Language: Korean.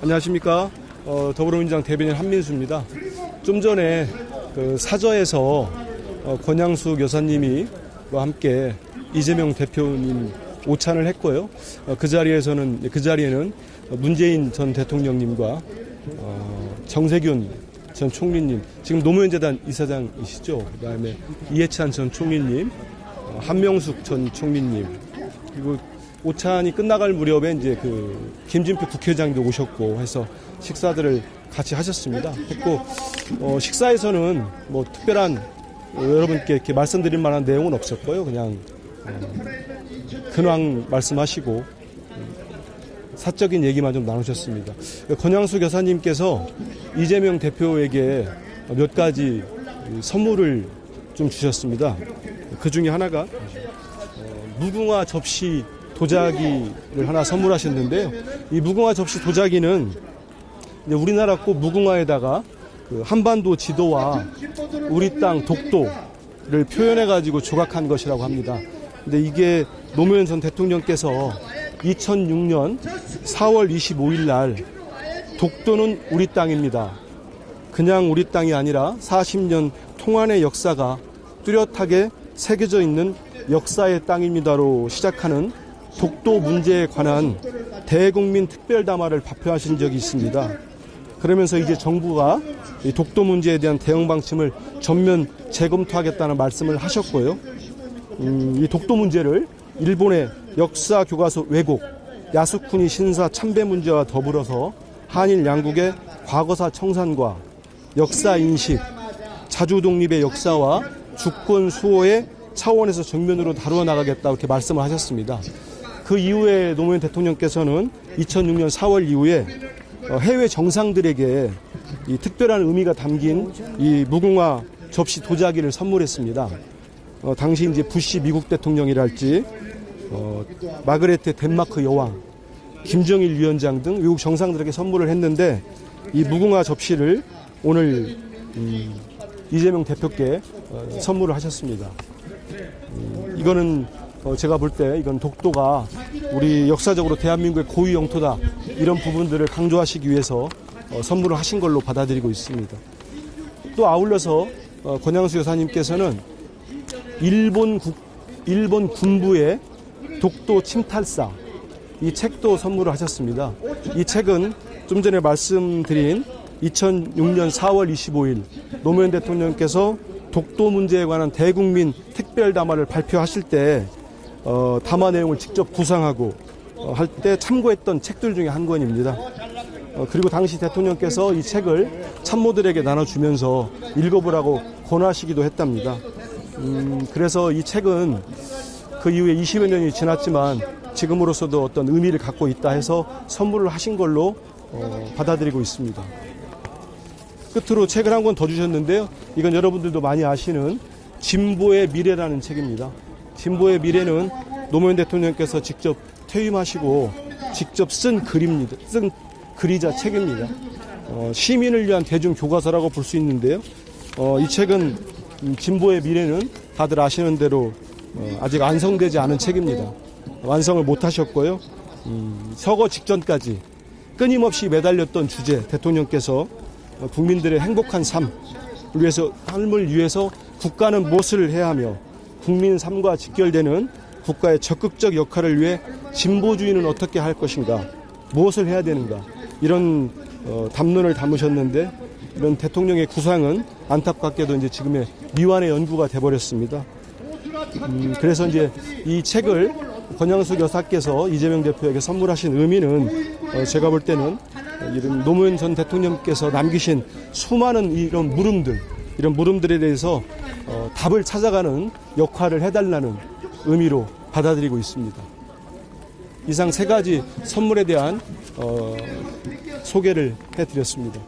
안녕하십니까. 더불어민주당 대변인 한민수입니다. 좀 전에 사저에서 권양숙 여사님이 함께 이재명 대표님 오찬을 했고요. 그 자리에는 문재인 전 대통령님과 정세균 전 총리님, 지금 노무현재단 이사장이시죠. 그다음에 이해찬 전 총리님, 한명숙 전 총리님, 그리고 오찬이 끝나갈 무렵에 이제 김진표 국회의장도 오셨고 해서 식사들을 같이 하셨습니다. 했고 식사에서는 뭐 특별한 여러분께 이렇게 말씀드릴 만한 내용은 없었고요. 그냥 근황 말씀하시고 사적인 얘기만 좀 나누셨습니다. 권양숙 여사님께서 이재명 대표에게 몇 가지 선물을 좀 주셨습니다. 그 중에 하나가 무궁화 접시 도자기를 하나 선물하셨는데요. 이 무궁화 접시 도자기는 우리나라 꽃 무궁화에다가 한반도 지도와 우리 땅 독도를 표현해가지고 조각한 것이라고 합니다. 근데 이게 노무현 전 대통령께서 2006년 4월 25일 날 독도는 우리 땅입니다. 그냥 우리 땅이 아니라 40년 통한의 역사가 뚜렷하게 새겨져 있는 역사의 땅입니다로 시작하는 독도 문제에 관한 대국민 특별담화를 발표하신 적이 있습니다. 그러면서 이제 정부가 이 독도 문제에 대한 대응 방침을 전면 재검토하겠다는 말씀을 하셨고요. 이 독도 문제를 일본의 역사 교과서 왜곡, 야스쿠니 신사 참배 문제와 더불어서 한일 양국의 과거사 청산과 역사 인식, 자주 독립의 역사와 주권 수호의 차원에서 정면으로 다루어 나가겠다 이렇게 말씀을 하셨습니다. 그 이후에 노무현 대통령께서는 2006년 4월 이후에 해외 정상들에게 이 특별한 의미가 담긴 이 무궁화 접시 도자기를 선물했습니다. 당시 이제 부시 미국 대통령이랄지 마그레테 덴마크 여왕, 김정일 위원장 등 외국 정상들에게 선물을 했는데 이 무궁화 접시를 오늘 이재명 대표께 선물을 하셨습니다. 이거는 제가 볼 때 이건 독도가 우리 역사적으로 대한민국의 고유 영토다 이런 부분들을 강조하시기 위해서 선물을 하신 걸로 받아들이고 있습니다. 또 아울러서 권양숙 여사님께서는 일본 군부의 독도 침탈사 이 책도 선물을 하셨습니다. 이 책은 좀 전에 말씀드린 2006년 4월 25일 노무현 대통령께서 독도 문제에 관한 대국민 특별담화를 발표하실 때 담화 내용을 직접 구상하고 할 때 참고했던 책들 중에 한 권입니다. 그리고 당시 대통령께서 이 책을 참모들에게 나눠주면서 읽어보라고 권하시기도 했답니다. 그래서 이 책은 그 이후에 20여 년이 지났지만 지금으로서도 어떤 의미를 갖고 있다 해서 선물을 하신 걸로 받아들이고 있습니다. 끝으로 책을 한 권 더 주셨는데요. 이건 여러분들도 많이 아시는 진보의 미래라는 책입니다. 진보의 미래는 노무현 대통령께서 직접 퇴임하시고 직접 쓴 글이자 책입니다. 시민을 위한 대중 교과서라고 볼 수 있는데요. 이 책은 진보의 미래는 다들 아시는 대로 아직 완성되지 않은 책입니다. 완성을 못 하셨고요. 서거 직전까지 끊임없이 매달렸던 주제, 대통령께서 국민들의 행복한 삶을 위해서 국가는 무엇을 해야 하며 국민 삶과 직결되는 국가의 적극적 역할을 위해 진보주의는 어떻게 할 것인가, 무엇을 해야 되는가 이런 담론을 담으셨는데 이런 대통령의 구상은 안타깝게도 이제 지금의 미완의 연구가 돼버렸습니다. 그래서 이제 이 책을 권양숙 여사께서 이재명 대표에게 선물하신 의미는 제가 볼 때는 이런 노무현 전 대통령께서 남기신 수많은 이런 물음들에 대해서 답을 찾아가는 역할을 해달라는 의미로 받아들이고 있습니다. 이상 세 가지 선물에 대한 소개를 해드렸습니다.